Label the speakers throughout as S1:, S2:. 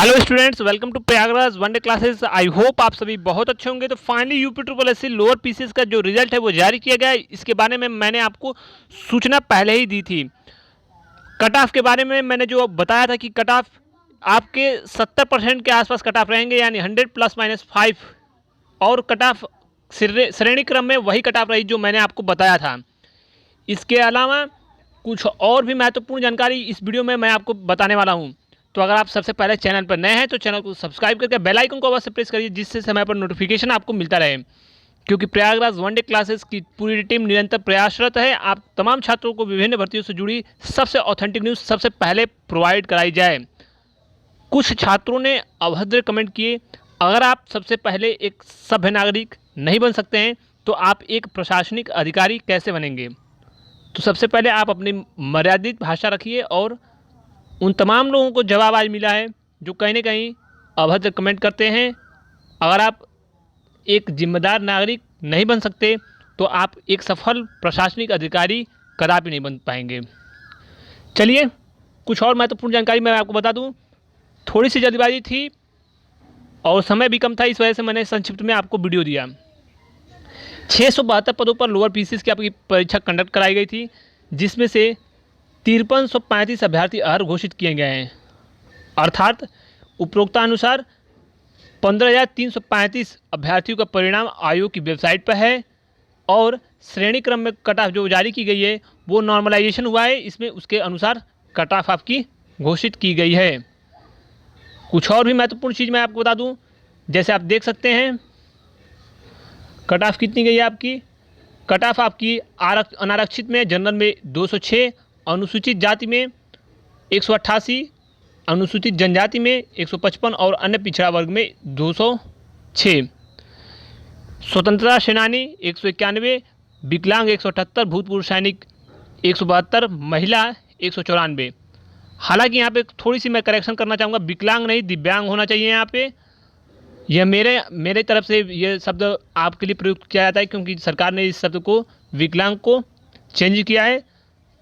S1: Hello students, welcome to Prayagraj one day classes. I hope आप सभी बहुत अच्छे होंगे। तो finally UP triple SC lower PCS का जो रिजल्ट है वो जारी किया गया है। इसके बारे में मैंने आपको सूचना पहले ही दी थी। कट ऑफ के बारे में मैंने जो बताया था कि कट ऑफ आपके 70% के आसपास कट ऑफ रहेंगे, यानी 100 प्लस माइनस 5, और कट ऑफ श्रेणी क्रम में वही कट ऑफ रही जो मैंने आपको बताया था। इसके अलावा कुछ और भी महत्वपूर्ण जानकारी इस वीडियो में मैं आपको बताने वाला हूँ। तो अगर आप सबसे पहले चैनल पर नए हैं तो चैनल को सब्सक्राइब करके बेल आइकन को अवश्य प्रेस करिए, जिससे समय पर नोटिफिकेशन आपको मिलता रहे। क्योंकि प्रयागराज वनडे क्लासेस की पूरी टीम निरंतर प्रयासरत है आप तमाम छात्रों को विभिन्न भर्तियों से जुड़ी सबसे ऑथेंटिक न्यूज़ सबसे पहले प्रोवाइड कराई जाए। कुछ छात्रों ने अभद्र कमेंट किए। अगर आप सबसे पहले एक सभ्य नागरिक नहीं बन सकते हैं तो आप एक प्रशासनिक अधिकारी कैसे बनेंगे? तो सबसे पहले आप अपनी मर्यादित भाषा रखिए। और उन तमाम लोगों को जवाब आज मिला है जो कहीं ना कहीं अभद्र कमेंट करते हैं। अगर आप एक जिम्मेदार नागरिक नहीं बन सकते तो आप एक सफल प्रशासनिक अधिकारी कदापि नहीं बन पाएंगे। चलिए कुछ और महत्वपूर्ण जानकारी मैं आपको बता दूं। थोड़ी सी जल्दबाजी थी और समय भी कम था, इस वजह से मैंने संक्षिप्त में आपको वीडियो दिया। 672 पदों पर लोअर पीसीएस की आपकी परीक्षा कंडक्ट कराई गई थी, जिसमें से 5335 अभ्यर्थी अर्ह घोषित किए गए हैं। अर्थात उपरोक्तानुसार 15,335 अभ्यर्थियों का परिणाम आयोग की वेबसाइट पर है। और श्रेणी क्रम में कट ऑफ जो जारी की गई है वो नॉर्मलाइजेशन हुआ है, इसमें उसके अनुसार कट ऑफ आपकी घोषित की गई है। कुछ और भी महत्वपूर्ण चीज़ मैं आपको बता दूं, जैसे आप देख सकते हैं कट ऑफ कितनी गई है आपकी। कट ऑफ आपकी अनारक्षित में जनरल में 206, अनुसूचित जाति में 188, अनुसूचित जनजाति में 155 और अन्य पिछड़ा वर्ग में 206। स्वतंत्रता सेनानी 191, विकलांग 178, भूतपूर्व सैनिक 172, महिला 194। हालांकि यहाँ पे थोड़ी सी मैं करेक्शन करना चाहूँगा, विकलांग नहीं दिव्यांग होना चाहिए यहाँ पे। यह मेरे तरफ से ये शब्द आपके लिए प्रयुक्त किया जाता है, क्योंकि सरकार ने इस शब्द को विकलांग को चेंज किया है।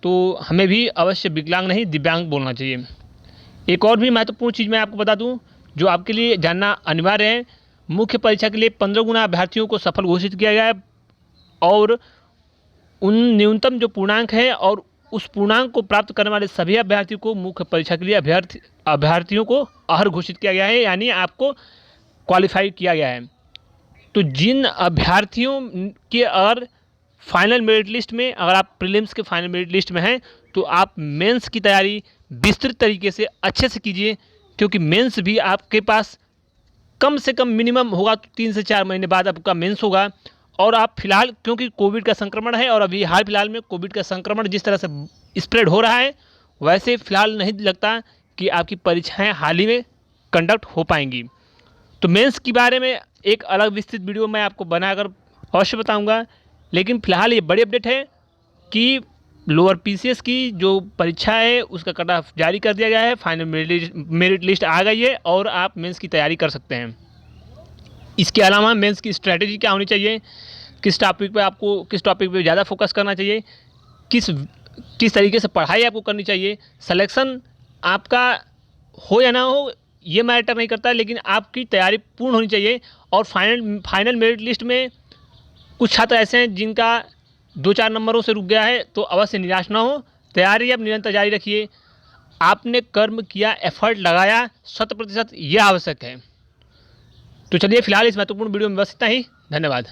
S1: तो हमें भी अवश्य विकलांग नहीं दिव्यांग बोलना चाहिए। एक और भी महत्वपूर्ण चीज़ मैं आपको बता दूं जो आपके लिए जानना अनिवार्य है। मुख्य परीक्षा के लिए 15 गुना अभ्यर्थियों को सफल घोषित किया गया है, और उन न्यूनतम जो पूर्णांक है और उस पूर्णांक को प्राप्त करने वाले सभी अभ्यर्थियों को मुख्य परीक्षा के लिए अभ्यर्थियों को अर्ह घोषित किया गया है, यानी आपको क्वालिफाई किया गया है। तो जिन अभ्यर्थियों के अगर फाइनल मेरिट लिस्ट में, अगर आप प्रीलिम्स के फाइनल मेरिट लिस्ट में हैं तो आप मेंस की तैयारी विस्तृत तरीके से अच्छे से कीजिए, क्योंकि मेंस भी आपके पास कम से कम मिनिमम होगा तो 3 से 4 महीने बाद आपका मेंस होगा। और आप फिलहाल, क्योंकि कोविड का संक्रमण है और अभी हाल फिलहाल में कोविड का संक्रमण जिस तरह से स्प्रेड हो रहा है, वैसे फिलहाल नहीं लगता कि आपकी परीक्षाएँ हाल ही में कंडक्ट हो पाएंगी। तो मेंस के बारे में एक अलग विस्तृत वीडियो मैं आपको बनाकर अवश्य बताऊंगा। लेकिन फिलहाल ये बड़ी अपडेट है कि लोअर पीसीएस की जो परीक्षा है उसका कट ऑफ जारी कर दिया गया है, फाइनल मेरिट लिस्ट आ गई है और आप मेंस की तैयारी कर सकते हैं। इसके अलावा मेंस की स्ट्रैटेजी क्या होनी चाहिए, किस टॉपिक पे ज़्यादा फोकस करना चाहिए, किस तरीके से पढ़ाई आपको करनी चाहिए, सिलेक्शन आपका हो या ना हो ये मैटर नहीं करता, लेकिन आपकी तैयारी पूर्ण होनी चाहिए। और फाइनल मेरिट लिस्ट में कुछ छात्र ऐसे हैं जिनका 2-4 नंबरों से रुक गया है, तो अवश्य निराश ना हो, तैयारी अब निरंतर जारी रखिए। आपने कर्म किया, एफर्ट लगाया 100%, यह आवश्यक है। तो चलिए फिलहाल इस महत्वपूर्ण वीडियो में बस इतना ही। धन्यवाद।